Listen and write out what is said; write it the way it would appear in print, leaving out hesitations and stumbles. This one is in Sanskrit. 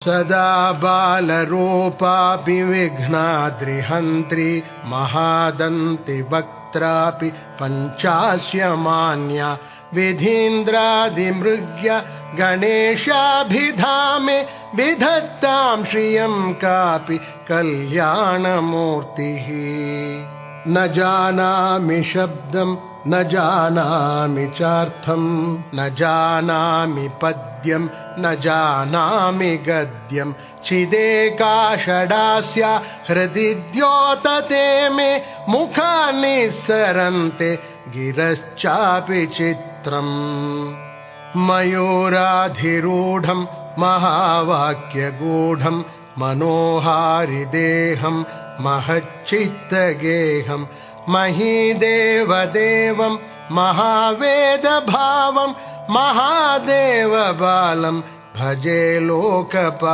सदा बालरूपापि विघ्नाद्रिहन्त्री महादन्ति वक्त्रापि पञ्चास्यमान्या विधीन्द्रादिमृग्य गणेशाभिधामे विधत्तां श्रियं कापि कल्याणमूर्तिः। न जानामि शब्दं न जानामि चार्थं न जानामि पद्यं न जानामि गद्यं चिदेका षडास्या हृदि द्योतते मे मुखानि निस्सरन्ते गिरश्चापि चित्रम्। मयूराधिरूढं महावाक्यगूढं मनोहारिदेहं महच्चित्तगेहं महीदेवदेवं महावेदभावं महादेवबालं भजे लोकपालम्।